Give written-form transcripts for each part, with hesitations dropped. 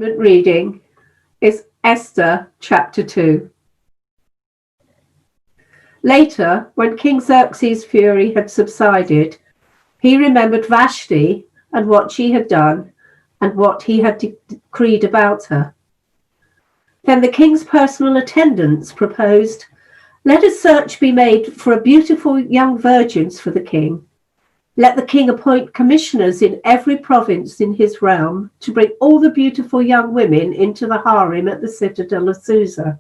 Enlightenment reading is Esther chapter 2. Later, when King Xerxes' fury had subsided, he remembered Vashti and what she had done and what he had decreed about her. Then the king's personal attendants proposed, "Let a search be made for beautiful young virgins for the king. Let the king appoint commissioners in every province in his realm to bring all the beautiful young women into the harem at the citadel of Susa.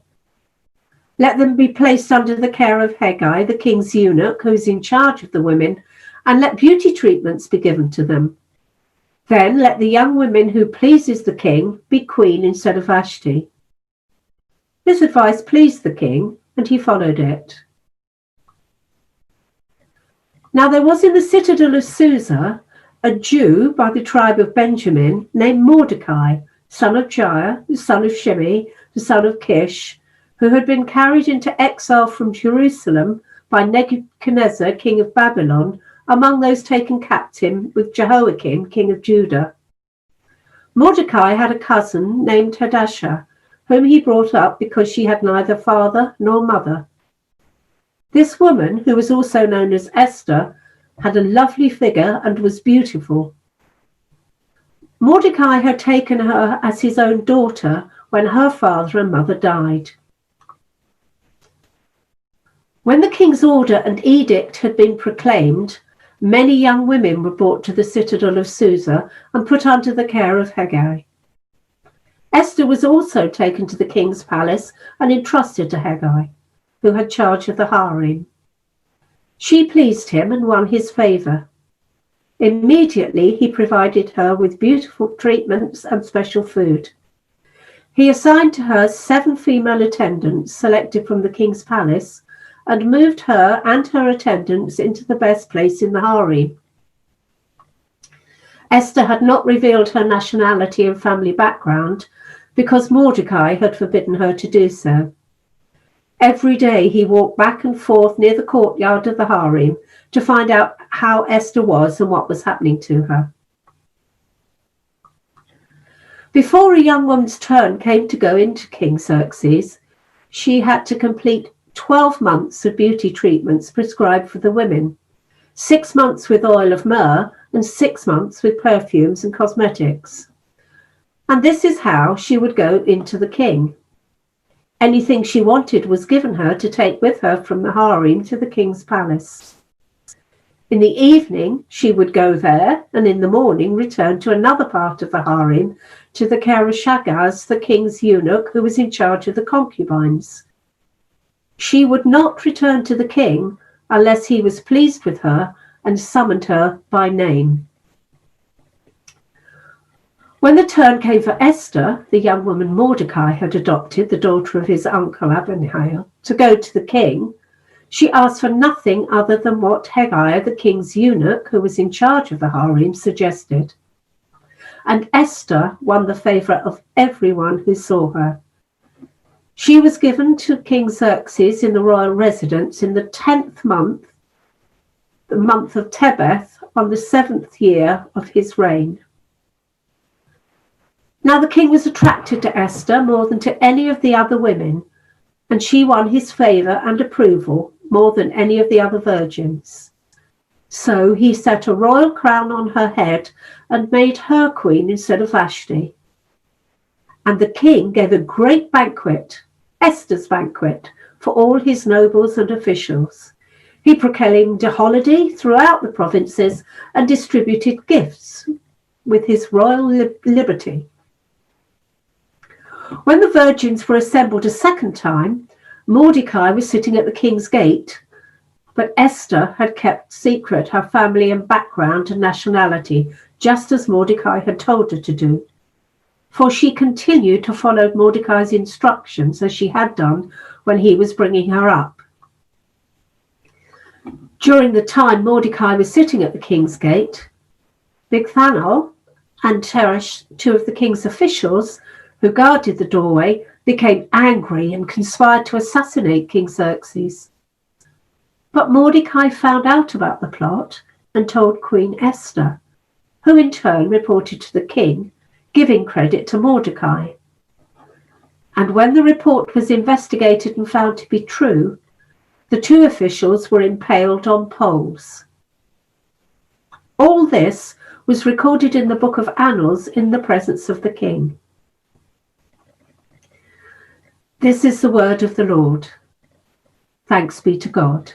Let them be placed under the care of Hegai, the king's eunuch, who is in charge of the women, and let beauty treatments be given to them. Then let the young woman who pleases the king be queen instead of Vashti." This advice pleased the king, and he followed it. Now there was in the citadel of Susa a Jew by the tribe of Benjamin named Mordecai, son of Jair, the son of Shimei, the son of Kish, who had been carried into exile from Jerusalem by Nebuchadnezzar, king of Babylon, among those taken captive with Jehoiakim, king of Judah. Mordecai had a cousin named Hadassah, whom he brought up because she had neither father nor mother. This woman, who was also known as Esther, had a lovely figure and was beautiful. Mordecai had taken her as his own daughter when her father and mother died. When the king's order and edict had been proclaimed, many young women were brought to the citadel of Susa and put under the care of Hegai. Esther was also taken to the king's palace and entrusted to Hegai, who had charge of the harem. She pleased him and won his favour. Immediately he provided her with beautiful treatments and special food. He assigned to her 7 female attendants selected from the king's palace and moved her and her attendants into the best place in the harem. Esther had not revealed her nationality and family background because Mordecai had forbidden her to do so. Every day he walked back and forth near the courtyard of the harem to find out how Esther was and what was happening to her. Before a young woman's turn came to go into King Xerxes, she had to complete 12 months of beauty treatments prescribed for the women, 6 months with oil of myrrh and 6 months with perfumes and cosmetics. And this is how she would go into the king. Anything she wanted was given her to take with her from the harem to the king's palace. In the evening, she would go there, and in the morning return to another part of the harem to the care of Shagaz, the king's eunuch, who was in charge of the concubines. She would not return to the king unless he was pleased with her and summoned her by name. When the turn came for Esther, the young woman Mordecai had adopted, the daughter of his uncle Abihail, to go to the king, she asked for nothing other than what Hegai, the king's eunuch, who was in charge of the harem, suggested. And Esther won the favour of everyone who saw her. She was given to King Xerxes in the royal residence in the 10th month, the month of Tebeth, on the 7th year of his reign. Now the king was attracted to Esther more than to any of the other women, and she won his favour and approval more than any of the other virgins. So he set a royal crown on her head and made her queen instead of Vashti. And the king gave a great banquet, Esther's banquet, for all his nobles and officials. He proclaimed a holiday throughout the provinces and distributed gifts with his royal liberty. When the virgins were assembled a second time, Mordecai was sitting at the king's gate, but Esther had kept secret her family and background and nationality, just as Mordecai had told her to do. For she continued to follow Mordecai's instructions as she had done when he was bringing her up. During the time Mordecai was sitting at the king's gate, Bigthan and Teresh, 2 of the king's officials who guarded the doorway, became angry and conspired to assassinate King Xerxes. But Mordecai found out about the plot and told Queen Esther, who in turn reported to the king, giving credit to Mordecai. And when the report was investigated and found to be true, the two officials were impaled on poles. All this was recorded in the book of Annals in the presence of the king. This is the word of the Lord. Thanks be to God.